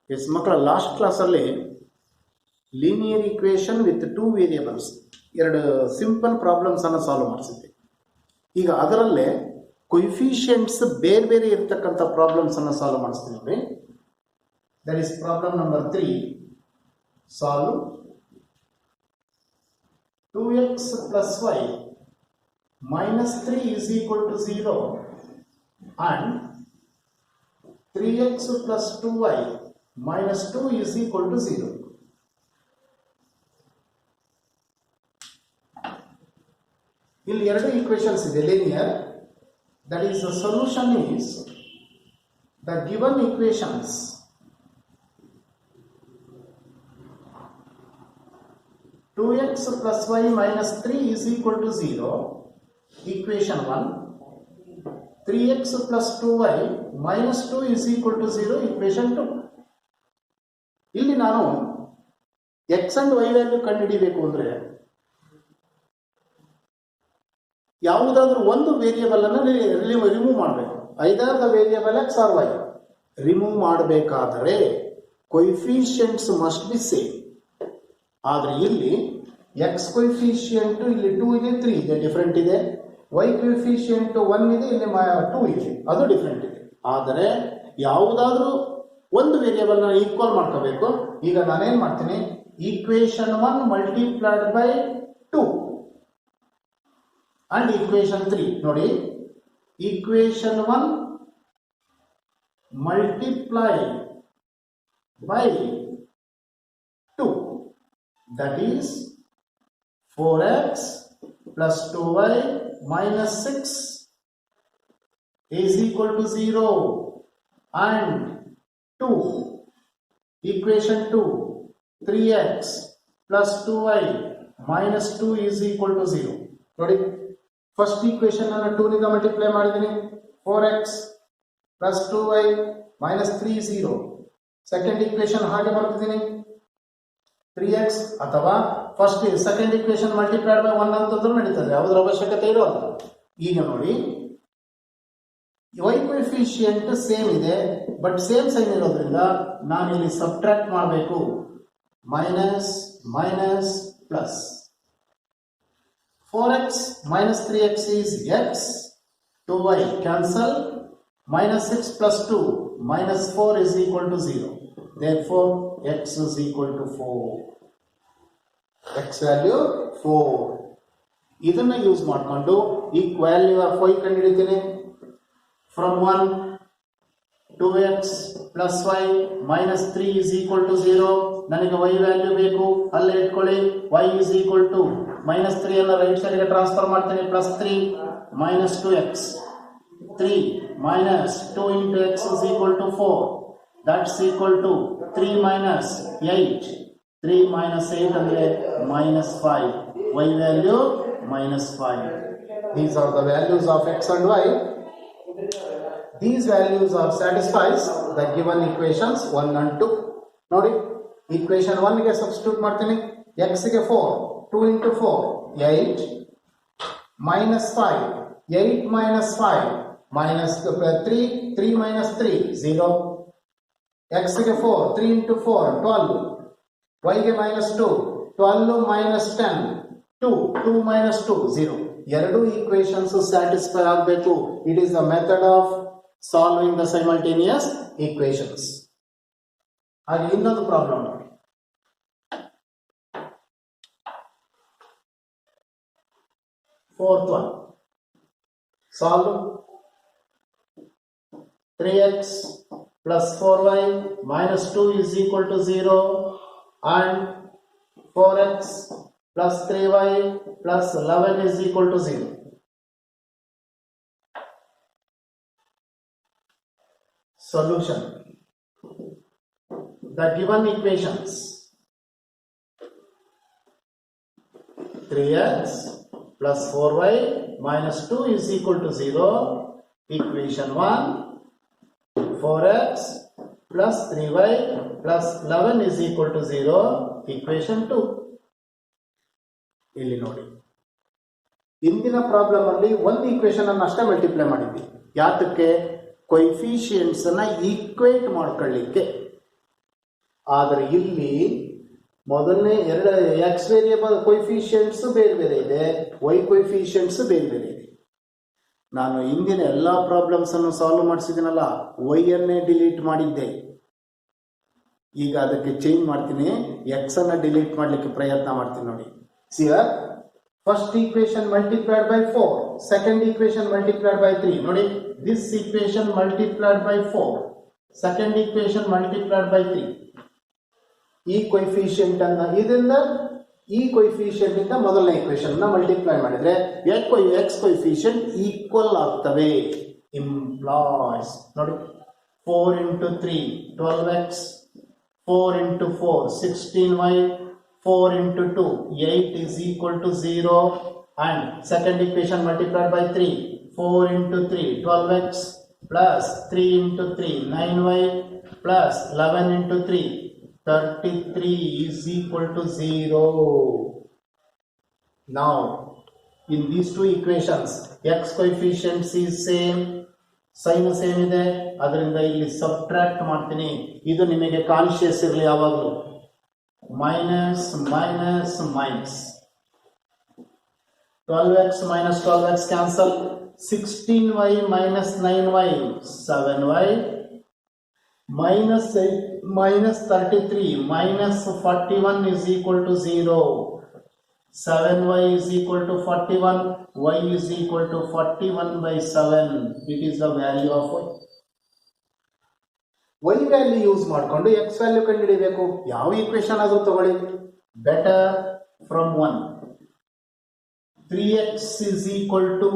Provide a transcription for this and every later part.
S ಮಕ್ಕಳ last ಕ್ಲಾಸಲ್ಲಿ linear equation with 2 variables ಎರಡು ಸಿಂಪಲ್ ಪ್ರಾಬ್ಲಮ್ಸ್ ಅನ್ನು ಸಾಲ್ವ್ ಮಾಡಿಸಿದ್ವಿ. ಈಗ ಅದರಲ್ಲೇ ಕೊಯಿಫಿಷಿಯೆಂಟ್ಸ್ ಬೇರೆ ಬೇರೆ ಇರತಕ್ಕಂಥ ಪ್ರಾಬ್ಲಮ್ಸ್ ಅನ್ನು ಸಾಲ್ವ್ ಮಾಡಿಸ್ತೀವಿ ನೋಡಿ. That is problem number 3. Solve 2x plus y minus 3 is equal to 0 and 3x plus 2y minus 2 is equal to 0. ಇಲ್ಲಿ ಎರಡು ಈಕ್ವೇಷನ್ಸ್ ಇದೆ linear. That is, the solution is the given equations (2x plus y minus 3 is equal to 0), equation 1, 3x plus 2y minus 2 is equal to 0, equation 2. ಇಲ್ಲಿ ನಾನು x and y value ಕಂಡುಹಿಡಿಯಬೇಕು ಅಂದರೆ ಯಾವುದಾದ್ರೂ ಒಂದು variable ಅನ್ನು remove ಮಾಡಬೇಕು. ಐದಾರು the variable x or y remove ಮಾಡಬೇಕಾದರೆ ಕೊಯಿಫಿಷಿಯೆಂಟ್ಸ್ ಮಸ್ಟ್ ಬಿ ಸೇಮ್. ಆದರೆ ಇಲ್ಲಿ ಎಕ್ಸ್ ಕೊಯಿಫಿಷಿಯೆಂಟ್ ಇಲ್ಲಿ 2 ಇದೆ, 3 ಇದೆ, ಡಿಫರೆಂಟ್ ಇದೆ. ವೈ ಕೊಯಿಫಿಷಿಯೆಂಟ್ 1 ಇದೆ, ಇಲ್ಲಿ 2 ಇದೆ, ಅದು ಡಿಫರೆಂಟ್ ಇದೆ. ಆದರೆ ಯಾವುದಾದ್ರೂ ಒಂದು ವೇರಿಯೇಬಲ್ ನ ಈಕ್ವಲ್ ಮಾಡ್ಕೋಬೇಕು. ಈಗ ನಾನೇನ್ ಮಾಡ್ತೀನಿ, equation 1 multiplied by 2 and equation 3 ನೋಡಿ. Equation 1 multiplied by 2, that is 4x plus 2y minus 6 is equal to 0 and 2. Equation 2, 3x plus 2y minus 2 is equal to 0. ನೋಡಿ, ಫಸ್ಟ್ ಈಕ್ವೇಶನ್ ಅನ್ನು 2 ನಿಂದ ಮಲ್ಟಿಪ್ಲೈ ಮಾಡಿದ್ದೀನಿ. 4x plus 2y minus 3 0. Second equation ಹಾಗೆ ಬರ್ತಿದ್ದೀನಿ, 3x ಅಥವಾ first second equation multiplied by 1 ಅಂತಂದ್ರೂ ನಡೀತದೆ, ಯಾವುದರ ಅವಶ್ಯಕತೆ ಇರೋಲ್ಲ. ಈಗ ನೋಡಿ, y ಕೊಯಿಫಿಷಿಯೆಂಟ್ ಸೇಮ್ ಇದೆ, ಬಟ್ ಸೇಮ್ ಸೈನ್ ಇರೋದ್ರಿಂದ ನಾನು ಇಲ್ಲಿ ಸಬ್ಟ್ರಾಕ್ಟ್ ಮಾಡಬೇಕು. Minus minus plus. 4x minus 3x is x, 2y cancel, minus 6 plus 2 minus 4 is equal to 0. Therefore, x is equal to 4. x value 4. ಇದನ್ನ ಯೂಸ್ ಮಾಡಿಕೊಂಡು ಈ ವ್ಯಾಲ್ಯೂ ಆಫ್ y ಕಂಡುಹಿಡಿತೀನಿ. From 1, 2x plus y minus 3 is equal to 0. ನನಗೆ y value ಬೇಕು, ಅಲ್ಲೇ ಇಟ್ಕೊಳ್ಳಿ. y is equal to minus 3 ಅನ್ನು right ಸೈಡ್ಗೆ ಟ್ರಾನ್ಸ್ಫರ್ ಮಾಡ್ತೀನಿ. Plus 3 minus 2x, 3 minus 2 into x is equal to 4. That's equal to 3 minus 8. 3 minus 8 ಅಂದ್ರೆ minus 5. y value minus 5. These are the values of x and y. These values are satisfies the given equations 1 and 2. ನೋಡಿ, equation 1 ಗೆ substitute ಮಾಡ್ತೀನಿ. x ಗೆ 4, 2 into 4 8 minus 5, 8 minus 5 minus 3, 3 minus 3 0. x ಗೆ 4, 3 into 4 12, y ಗೆ minus 2, 12 minus 10 2, 2 minus 2 0. ಎರಡು equations satisfy ಆಗಬೇಕು. It is the method of solving the simultaneous equations. ಹಾಗೆ ಇನ್ನೊಂದು ಪ್ರಾಬ್ಲಮ್ ನೋಡಿ. Fourth one, solve 3x plus 4y minus 2 is equal to 0 and 4x plus 3y plus 11 is equal to 0. Solution. The given equations 3x plus 4y minus 2 is equal to 0. Equation 1, 4x plus 3y plus 11 is equal to 0. Equation 2. ಇಲ್ಲಿ ನೋಡಿ, ಇಂದಿನ problem ಅಲ್ಲಿ ಒಂದು equation ಅನ್ನು ಅಷ್ಟೇ multiply ಮಾಡಿದ್ವಿ. ಯಾತಕ್ಕೆ? ಕೊಯಿಫಿಷಿಯೆಂಟ್ಸ್ ಅನ್ನ ಈಕ್ವೇಟ್ ಮಾಡ್ಕೊಳ್ಳಿಕ್ಕೆ. ಆದರೆ ಇಲ್ಲಿ ಮೊದಲನೇ ಎರಡು ಎಕ್ಸ್ ವೇರಿಯೇಬಲ್ ಕೊಯಿಫಿಷಿಯಂಟ್ಸ್ ಬೇರೆ ಬೇರೆ ಇದೆ, ವೈ ಕೊಯಿಫಿಷಿಯಂಟ್ಸ್ ಬೇರೆ ಬೇರೆ ಇದೆ. ನಾನು ಇಂದಿನ ಎಲ್ಲ ಪ್ರಾಬ್ಲಮ್ಸ್ ಅನ್ನು ಸಾಲ್ವ್ ಮಾಡಿಸಿದ್ದೀನಲ್ಲ, ವೈ ಅನ್ನೇ ಡಿಲೀಟ್ ಮಾಡಿದ್ದೆ. ಈಗ ಅದಕ್ಕೆ ಚೇಂಜ್ ಮಾಡ್ತೀನಿ, ಎಕ್ಸ್ ಅನ್ನ ಡಿಲೀಟ್ ಮಾಡಲಿಕ್ಕೆ ಪ್ರಯತ್ನ ಮಾಡ್ತೀನಿ. ನೋಡಿ, ಸಿಯರ್ first equation multiplied by 4, second equation multiplied by 3. ನೋಡಿ, this equation multiplied by 4, second equation multiplied by 3. ಈ ಕೊಯಿಫಿಷಿಯಂಟ್ ಅನ್ನ ಇದರಿಂದ ಈ ಕೊಯಿಫಿಷಿಯಂಟ್ ಇಂದ ಮೊದಲನೇ ಈಕ್ವೇಶನ್ ನ ಮಲ್ಟಿಪ್ಲೈ ಮಾಡಿದ್ರೆ ಎಕ್ಸ್ ಕೊಯಿಫಿಷಿಯಂಟ್ ಈಕ್ವಲ್ ಆಗ್ತವೆ. ಇಂಪ್ಲಾಯ್ಸ್ ನೋಡಿ, 4 into 3 12x, 4 into 4 16y, 4 into 2 8 is equal to 0. And second equation multiplied by 3, 4 into 3 12x plus 3 into 3 9y plus 11 into 3 33 is equal to 0. Now in these two equations x coefficients is same, sign same ಇದೆ, ಅದರಿಂದ ಇಲ್ಲಿ subtract ಮಾಡ್ತೀನಿ. ಇದು ನಿಮಗೆ conscious ಇರಲಿ ಯಾವಾಗಲೂ. Minus minus minus 12x minus 12x cancel, 16y minus 9y 7y, minus 8 minus 33 minus 41 is equal to 0. 7y is equal to 41, y is equal to 41 by 7. It is the value of y. y value use ಮಾಡಿಕೊಂಡು x value ಕಂಡುಹಿಡಿಯಬೇಕು. ಯಾವ equation ಆದ್ರೂ ತಗೊಳ್ಳಿ, better from 1. 3x is equal to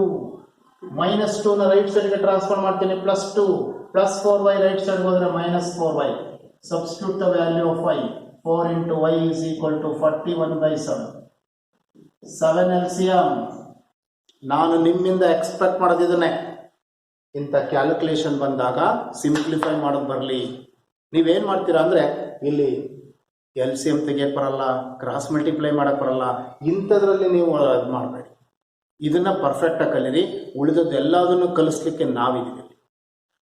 minus 2 ನ right side ಗೆ transfer ಮಾಡ್ತೀನಿ, plus 2 plus 4y right side ಹೋದ್ರೆ minus 4y. Substitute the value of y. 4 into y is equal to 41 by 7. 7 LCM. ನಾನು ನಿಮ್ಮಿಂದ ಎಕ್ಸ್ಪೆಕ್ಟ್ ಮಾಡೋದಿದನ್ನೇ. ಇಂಥ calculation ಬಂದಾಗ simplify ಮಾಡೋದು ಬರಲಿ. ನೀವೇನು ಮಾಡ್ತೀರಾ ಅಂದರೆ, ಇಲ್ಲಿ LCM ತೆಗಿಯಕ್ಕೆ ಬರಲ್ಲ, ಕ್ರಾಸ್ ಮಲ್ಟಿಪ್ಲೈ ಮಾಡಕ್ಕೆ ಬರಲ್ಲ, ಇಂಥದ್ರಲ್ಲಿ ನೀವು ಅದು ಮಾಡಬೇಡಿ. ಇದನ್ನು ಪರ್ಫೆಕ್ಟಾಗಿ ಕಲೀರಿ. ಉಳಿದದ್ದು ಎಲ್ಲದನ್ನು ಕಲಿಸ್ಲಿಕ್ಕೆ ನಾವಿದ್ದೀವಿ,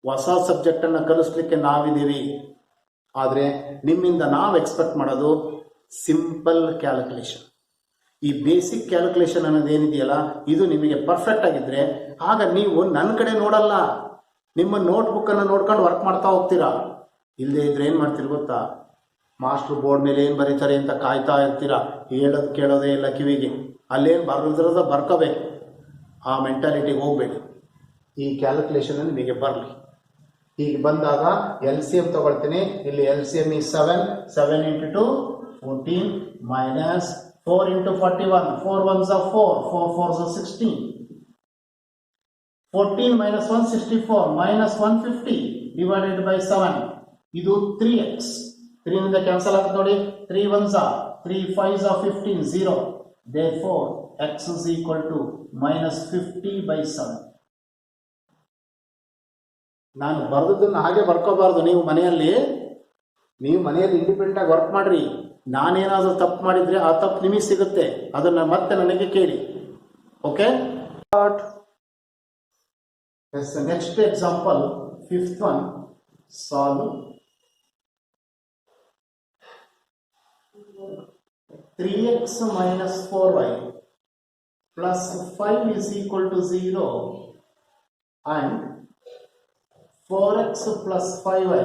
ಹೊಸ ಸಬ್ಜೆಕ್ಟನ್ನು ಕಲಿಸ್ಲಿಕ್ಕೆ ನಾವಿದ್ದೀವಿ. ಆದರೆ ನಿಮ್ಮಿಂದ ನಾವು ಎಕ್ಸ್ಪೆಕ್ಟ್ ಮಾಡೋದು ಸಿಂಪಲ್ ಕ್ಯಾಲ್ಕುಲೇಷನ್. ಈ ಬೇಸಿಕ್ ಕ್ಯಾಲ್ಕುಲೇಷನ್ ಅನ್ನೋದು ಏನಿದೆಯಲ್ಲ, ಇದು ನಿಮಗೆ ಪರ್ಫೆಕ್ಟ್ ಆಗಿದ್ರೆ ಆಗ ನೀವು ನನ್ನ ಕಡೆ ನೋಡಲ್ಲ, ನಿಮ್ಮ ನೋಟ್ಬುಕ್ಕನ್ನು ನೋಡ್ಕೊಂಡು ವರ್ಕ್ ಮಾಡ್ತಾ ಹೋಗ್ತೀರಾ. ಇಲ್ಲದೆ ಇದ್ರೆ ಏನು ಮಾಡ್ತೀರಿ ಗೊತ್ತಾ, ಮಾಸ್ಟ್ರು ಬೋರ್ಡ್ ಮೇಲೆ ಏನು ಬರೀತಾರೆ ಅಂತ ಕಾಯ್ತಾ ಇರ್ತೀರಾ. ಹೇಳೋದು ಕೇಳೋದೇ ಇಲ್ಲ ಕಿವಿಗೆ, ಅಲ್ಲೇನು ಬರೋದ್ರದ ಬರ್ಕೋಬೇಕು. ಆ ಮೆಂಟಾಲಿಟಿಗೆ ಹೋಗ್ಬೇಡಿ. ಈ ಕ್ಯಾಲ್ಕುಲೇಷನ್ ನಿಮಗೆ ಬರಲಿ. ಈಗ ಬಂದಾಗ LCM ತಗೊಳ್ತೀನಿ. ಇಲ್ಲಿ LCM is 7. 7 into 2 14 minus 4 into 41. 4 ones are 4. 4 fours are 16. 14 minus 1 64 minus 150 divided by 7. ಇದು 3x. 3 ನಿಂದ ಕ್ಯಾನ್ಸಲ್ ಆಗುತ್ತೆ ನೋಡಿ. 3 ones are 3 5s are 15 0. Therefore x is equal to minus 50 by 7. ನಾನು ಬರೆದದ್ದನ್ನು ಹಾಗೆ ಬರ್ಕೋಬಾರ್ದು. ನೀವು ಮನೆಯಲ್ಲಿ ಇಂಡಿಪೆಂಡೆಂಟ್ ಆಗಿ ವರ್ಕ್ ಮಾಡ್ರಿ. ನಾನೇನಾದರೂ ತಪ್ಪು ಮಾಡಿದ್ರೆ ಆ ತಪ್ಪು ನಿಮಗೆ ಸಿಗುತ್ತೆ, ಅದನ್ನ ಮತ್ತೆ ನನಗೆ ಕೇಳಿ. Okay, next example 5th one. Solve 3x minus 4y plus 5 is equal to 0 and 4x plus 5y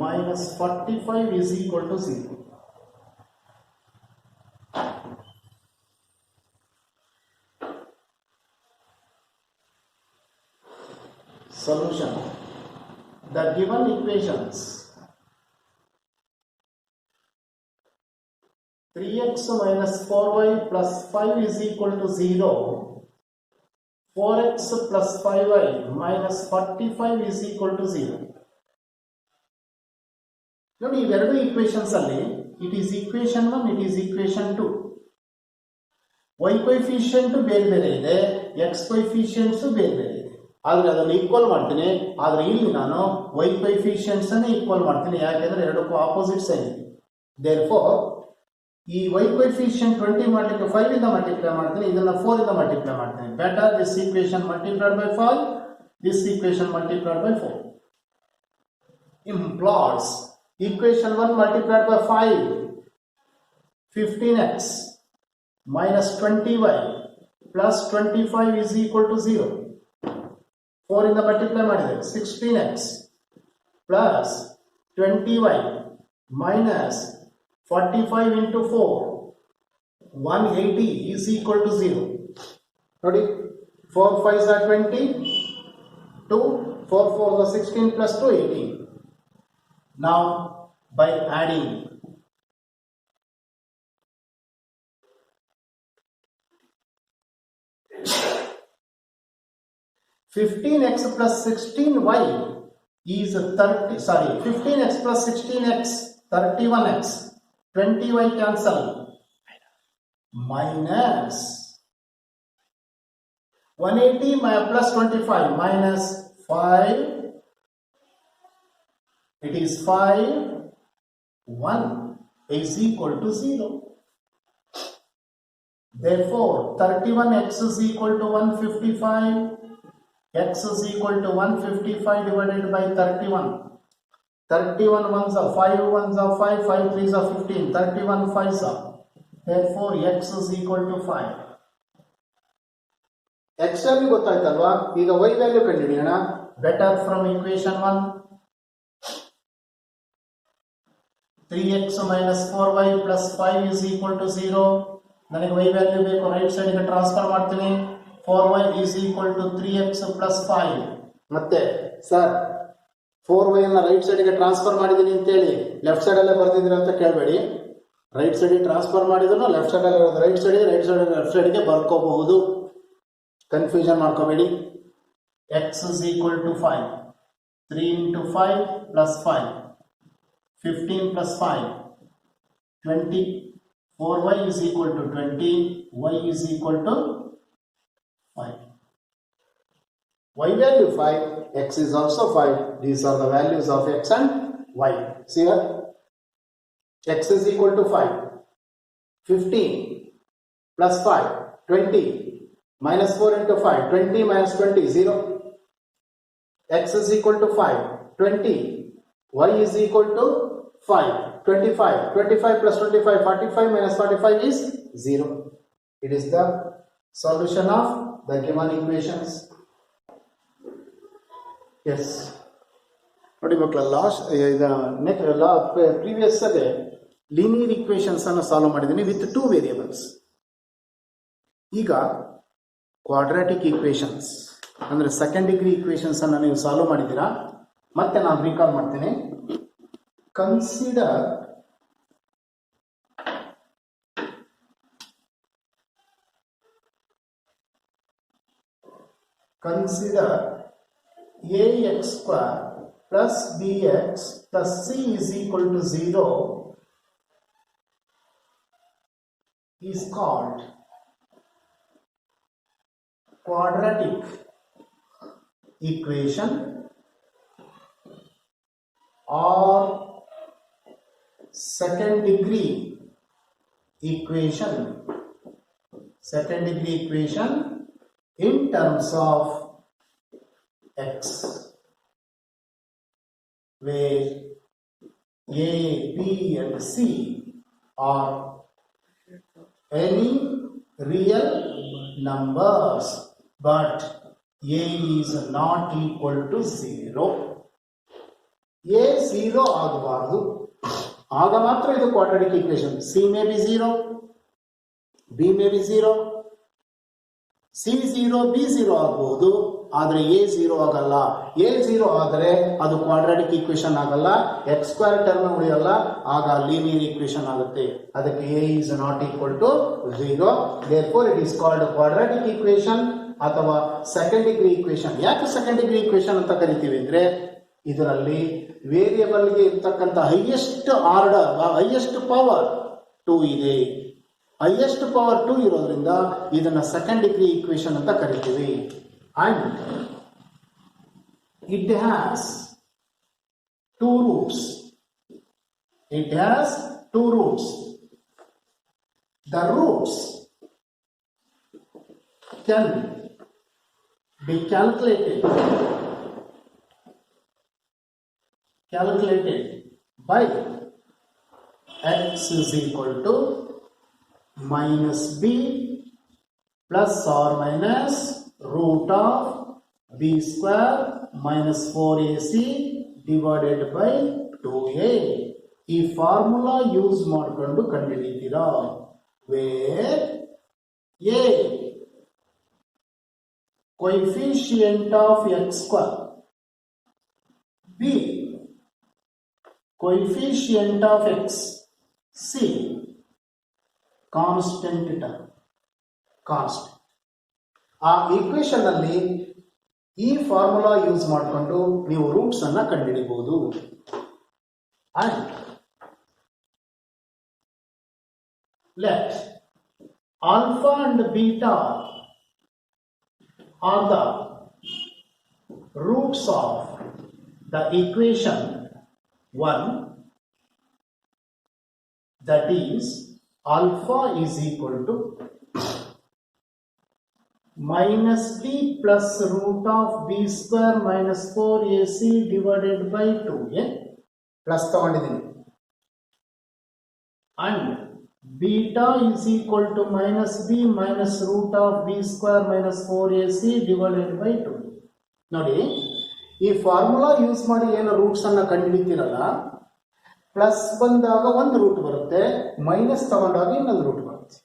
minus 45 is equal to 0. Solution. The given equations 3x minus 4y plus 5 is equal to 0. 4x plus 5y minus 45 is equal to 0. ನೋಡಿ, ಇವೆರಡು equations ಅಲ್ಲಿ it is equation 1, it is equation 2. y coefficient ಬೇರೆ ಬೇರೆ ಇದೆ, x ಕೊಯಿಫಿಷಿಯಂಟ್ಸ್ ಬೇರೆ ಬೇರೆ ಇದೆ. ಆದರೆ ಅದನ್ನು ಈಕ್ವಲ್ ಮಾಡ್ತೀನಿ. ಆದರೆ ಇಲ್ಲಿ ನಾನು y ಕೊಯಿಫಿಷಿಯಂಟ್ಸ್ ಅನ್ನು ಈಕ್ವಲ್ ಮಾಡ್ತೀನಿ, ಯಾಕೆಂದ್ರೆ ಎರಡಕ್ಕೂ ಆಪೋಸಿಟ್ ಸೈನ್ ಇದೆ. ದೇರ್ಫೋರ್ ಈ y ಕೊಯಿಫಿಷಿಯಂಟ್ 20 ಮಾಡಲಿಕ್ಕೆ 5 ಇಂದ ಮಲ್ಟಿಪ್ಲೈ ಮಾಡ್ತೀನಿ, ಇದನ್ನ 4 ಇಂದ ಮಲ್ಟಿಪ್ಲೈ ಮಾಡ್ತೀನಿ. Better this equation multiplied by 5, this equation multiplied by 4. Implies Equation 1 multiplied by 5, 15x minus 20y plus 25 is equal to 0. 4 in the multiply ಮಾಡಿದರೆ 16x plus 20y minus 45 into 4, 180 is equal to 0. ನೋಡಿ 4 5s are 20, 2, 4 4s are 16 plus 2 18. Now by adding 15x plus 16y is 15x plus 16x 31x, 20y cancel, minus 180 plus 25 minus 5, it is 5, 1 is equal to 0. Therefore 31x is equal to 155, x is equal to 155 divided by 31. 31 ones are 5 ones are 5, 5 3s are 15, 31 5s are. Therefore x is equal to 5. X value ಗೊತ್ತಾಯ್ತಲ್ವಾ? ಈಗ y value ಕಂಡುಹಿಡಿಯೋಣ. Better from equation 1. 3x minus 4y plus 5 is equal to 0. ನನಗೆ y value ಬೇಕು, right ಸೈಡ್ಗೆ transfer ಮಾಡ್ತೀನಿ. 4y is equal to 3x plus 5. ಮತ್ತೆ sir 4y ಅನ್ನ right ಸೈಡ್ಗೆ transfer ಮಾಡಿದ್ದೀನಿ ಅಂತೇಳಿ ಲೆಫ್ಟ್ ಸೈಡ್ ಅಲ್ಲೇ ಬರ್ತಿದ್ದೀರಾ ಅಂತ ಕೇಳಬೇಡಿ. ರೈಟ್ ಸೈಡ್ಗೆ ಟ್ರಾನ್ಸ್ಫರ್ ಮಾಡಿದ್ರು ಲೆಫ್ಟ್ ಸೈಡ್ ಅಲ್ಲಿ ಇರೋದು ರೈಟ್ ಸೈಡ್ ಲೆಫ್ಟ್ ಸೈಡ್ಗೆ ಬರ್ಕೋಬಹುದು. ಕನ್ಫ್ಯೂಷನ್ ಮಾಡ್ಕೋಬೇಡಿ. x is equal to 5. 3 into 5 plus 5. 15 plus 5. 20. 4y is equal to 20. Y is equal to 5. Y value 5, x is also 5. These are the values of x and y. See here, x is equal to 5. 15 plus 5, 20 minus 4 into 5, 20 minus 20, 0. X is equal to 5, 20. Y is equal to 5, 25. 25 plus 25, 45 minus 45 is 0. It is the solution of the given equations. Yes. ನೋಡಿ ಮಕ್ಕಳ previous ಅಲ್ಲಿ linear equations ಅನ್ನು solve ಮಾಡಿದ್ದೀನಿ with 2 variables. ಈಗ quadratic equations ಅಂದ್ರೆ second degree equations ಅನ್ನು ನೀವು solve ಮಾಡಿದ್ದೀರಾ. ಮತ್ತೆ ನಾನು ರೀಕಾಲ್ ಮಾಡ್ತೀನಿ. Consider ax square plus bx plus c is equal to 0 is called quadratic equation or second degree equation in terms of x, where a, b and c are any real numbers but a is not equal to 0. a 0 ಆಗಬಾರದು, ಆಗ ಮಾತ್ರ ಇದು quadratic equation. c may be 0, b may be 0, c 0 b 0 ಆಗಬಹುದು, ಆದರೆ a 0 ಆಗಲ್ಲ. a 0 ಆದರೆ ಅದು quadratic equation ಆಗಲ್ಲ, ಎಕ್ಸ್ ಸ್ಕ್ವೇರ್ ಟರ್ಮ್ ಉಳಿಯಲ್ಲ, ಆಗ ಲೀನಿಯರ್ ಈಕ್ವೇಷನ್ ಆಗುತ್ತೆ. ಅದಕ್ಕೆ a is not equal to 0. therefore it is called quadratic equation ಅಥವಾ ಸೆಕೆಂಡ್ ಡಿಗ್ರಿ ಈಕ್ವೇಷನ್. ಯಾಕೆ ಸೆಕೆಂಡ್ ಡಿಗ್ರಿ ಈಕ್ವೇಷನ್ ಅಂತ ಕರಿತೀವಿ ಅಂದ್ರೆ ಇದರಲ್ಲಿ ವೇರಿಯಬಲ್ಗೆ ಇರ್ತಕ್ಕಂಥ ಹೈಯೆಸ್ಟ್ ಆರ್ಡರ್ ಹೈಯೆಸ್ಟ್ ಪವರ್ 2 ಇದೆ. ಹೈಯೆಸ್ಟ್ ಪವರ್ 2 ಇರೋದ್ರಿಂದ ಇದನ್ನ ಸೆಕೆಂಡ್ ಡಿಗ್ರಿ ಈಕ್ವೇಷನ್ ಅಂತ ಕರಿತೀವಿ. and it has two roots. The roots can be calculated by x is equal to minus b plus or minus root of b square minus 4ac divided by 2a. ಈ formula use ಮಾಡಿಕೊಂಡು ಕಂಡುಹಿಡಿತೀರಾ. Where a coefficient of x square, b coefficient of x, c constant term, constant. ಆ equation ಅಲ್ಲಿ ಈ formula use ಮಾಡಿಕೊಂಡು ನೀವು roots ಅನ್ನ ಕಂಡುಹಿಡಿಬಹುದು. And let alpha and beta are the roots of the equation 1, that is alpha is equal to minus b plus root of b square minus 4ac divided by 2a plus ತಗೊಂಡಿದ್ದೀನಿ. and beta is equal to minus b minus root of b square minus 4ac divided by 2. ನೋಡಿ, ಈ formula use ಮಾಡಿ ಏನು roots ಅನ್ನ ಕಂಡುಹಿಡಿತೀರಲ್ಲ, plus ಬಂದಾಗ ಒಂದು root ಬರುತ್ತೆ, minus ತಗೊಂಡಾಗ ಇನ್ನೊಂದು ರೂಟ್ ಬರುತ್ತೆ.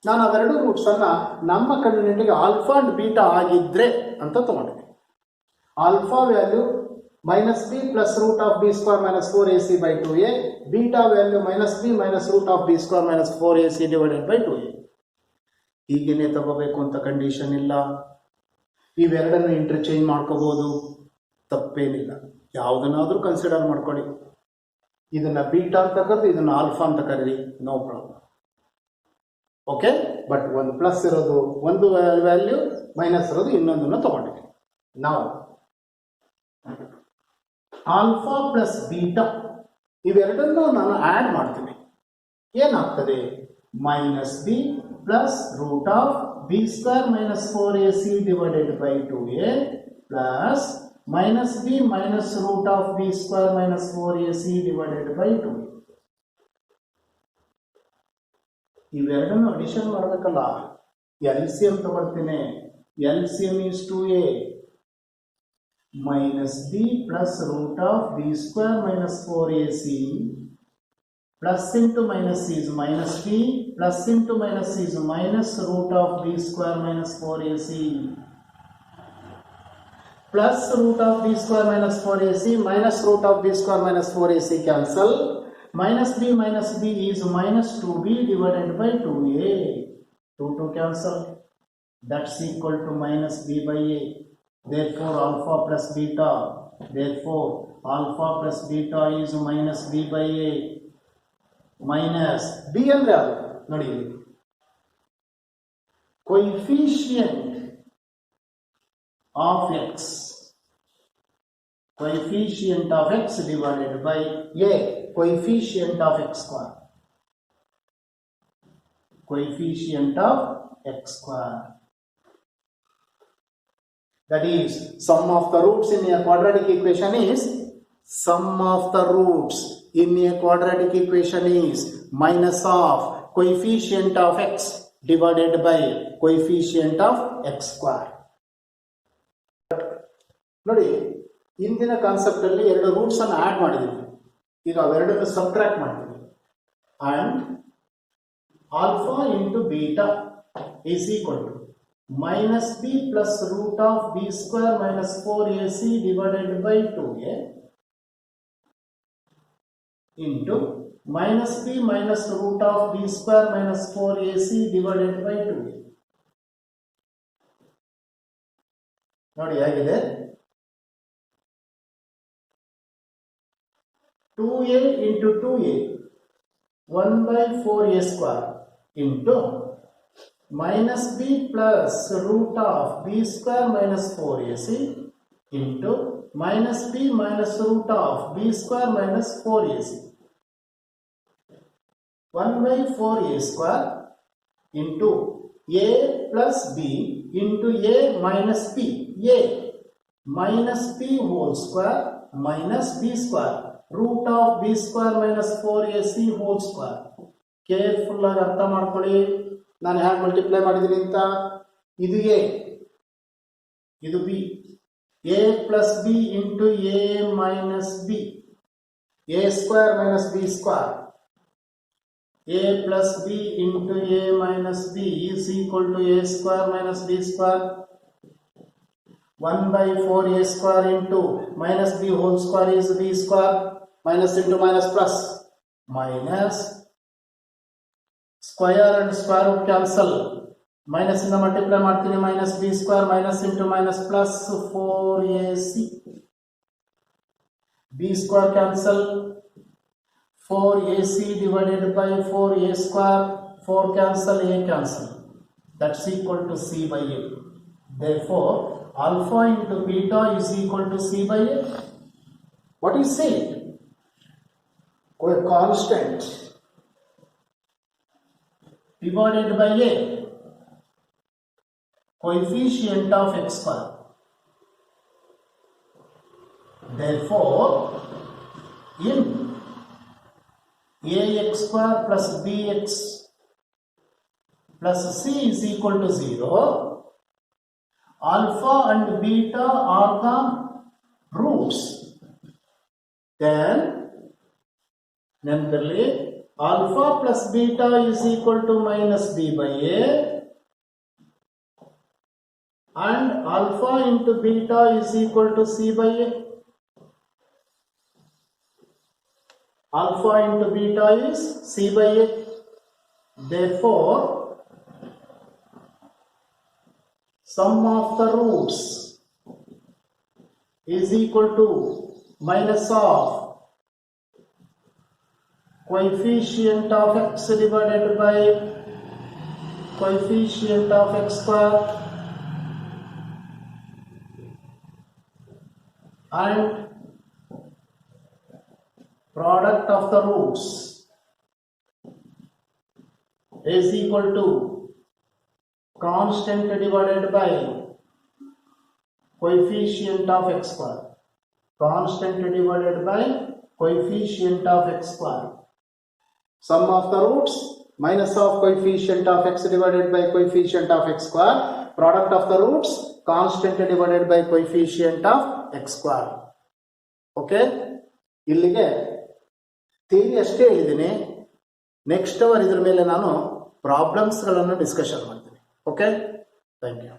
ನಾನು ಅವೆರಡು ರೂಟ್ಸ್ ಅನ್ನ ನಮ್ಮ ಕಂಡುಹಿಡಿಗೆ ಆಲ್ಫಾ ಅಂಡ್ ಬೀಟಾ ಆಗಿದ್ರೆ ಅಂತ ತಗೊಂಡಿದ್ದೆ. Alpha value minus b plus root of b square minus 4ac by 2a, beta value minus b minus root of b square minus 4ac divided by 2a. ಹೀಗೇನೆ ತಗೋಬೇಕು ಅಂತ condition ಇಲ್ಲ. ಇವೆರಡನ್ನು interchange ಮಾಡ್ಕೋಬಹುದು, ತಪ್ಪೇನಿಲ್ಲ. ಯಾವುದನ್ನಾದ್ರೂ ಕನ್ಸಿಡರ್ ಮಾಡ್ಕೊಳ್ಳಿ. ಇದನ್ನ ಬೀಟಾ ಅಂತ ಕರೆದು ಇದನ್ನ ಆಲ್ಫಾ ಅಂತ ಕರೀರಿ, ನೋ ಪ್ರಾಬ್ಲಮ್. ಓಕೆ, ಬಟ್ ಒಂದು ಪ್ಲಸ್ ಇರೋದು ಒಂದು ವ್ಯಾಲ್ಯೂ, ಮೈನಸ್ ಇರೋದು ಇನ್ನೊಂದನ್ನು ತಗೊಂಡಿದ್ದೀನಿ. ನಾವು ಆಲ್ಫಾ ಪ್ಲಸ್ ಬೀಟಾ ಇವೆರಡನ್ನು ನಾನು ಆಡ್ ಮಾಡ್ತೀನಿ. ಏನಾಗ್ತದೆ? Minus B plus root of B square minus 4ac divided by 2a plus minus B minus root of B square minus 4ac divided by 2a. ಇವೆರಡನ್ನು addition ಮಾಡಬೇಕಲ್ಲ, LCM ತಗೊಳ್ತೀನಿ. LCM is 2a minus b plus root of b square minus 4ac plus into minus is minus b plus into minus is minus root of b square minus 4ac plus root of b square minus 4ac minus root of b square minus 4ac cancel. Minus b is minus 2b divided by 2a. 2 cancel. That's equal to minus b by a. Therefore alpha plus beta, therefore alpha plus beta is minus b by a. Minus b ಅಂದ್ರೆ ಯಾವುದು ನೋಡಿ, coefficient of x, coefficient of x divided by a, coefficient of x square, coefficient of x square. That is, sum of the roots in a quadratic equation is, sum of the roots in a quadratic equation is minus of coefficient of x divided by coefficient of x square. ನೋಡಿ, ಇಂದಿನ concept ಅಲ್ಲಿ ಎರಡು roots ಅನ್ನು add ಮಾಡಿದೀವಿ. ಈಗ ಅವೆರಡನ್ನು subtract ಮಾಡ್ತೀವಿ. And alpha into beta is equal to minus b plus root of b square minus 4ac divided by 2a into minus b minus root of b square minus 4ac divided by 2a. ನೋಡಿ ಹೇಗಿದೆ, 2a into 2a 1 by 4a square into minus b plus root of b square minus 4ac into minus b minus root of b square minus 4ac. 1 by 4a square into a plus b into a minus b, a minus b whole square minus b square. Root of b square minus 4ac whole square. Careful ಆಗಿ ಅರ್ಥ ಮಾಡ್ಕೊಳ್ಳಿ. ನಾನು ಹೇಗೆ multiply ಮಾಡಿದ್ದೀನಿ ಅಂತ. ಇದು a, ಇದು b. a plus b into a minus b. a square minus b square. a plus b into a minus b is equal to a square minus b square. 1 by 4a square into minus b whole square is b square. Minus into minus plus. Minus square and square root cancel. Minus in the multiply martini minus b square minus into minus plus 4ac. b square cancel. 4ac divided by 4a square. 4 cancel, a cancel. That's equal to c by a. Therefore, alpha into beta is equal to c by a. What is it? A constant divided by a coefficient of x square. Therefore, in ax square plus bx plus c is equal to 0, alpha and beta are the roots. Then alpha plus beta is equal to minus b by a, and alpha into beta is equal to c by a. Alpha into beta is c by a. Therefore, sum of the roots is equal to minus of coefficient of x divided by coefficient of x square and product of the roots is equal to constant divided by coefficient of x square. Constant divided by coefficient of x square. Sum of the roots minus of coefficient of x divided by coefficient of x square. Product of the roots constant divided by coefficient of x square. Okay? ಇಲ್ಲಿಗೆ theory ಅಷ್ಟೇ ಹೇಳಿದ್ದೀನಿ. Next hour ಇದ್ರ ಮೇಲೆ ನಾನು ಪ್ರಾಬ್ಲಮ್ಸ್ಗಳನ್ನು discussion ಮಾಡ್ತೀನಿ. Okay, thank you.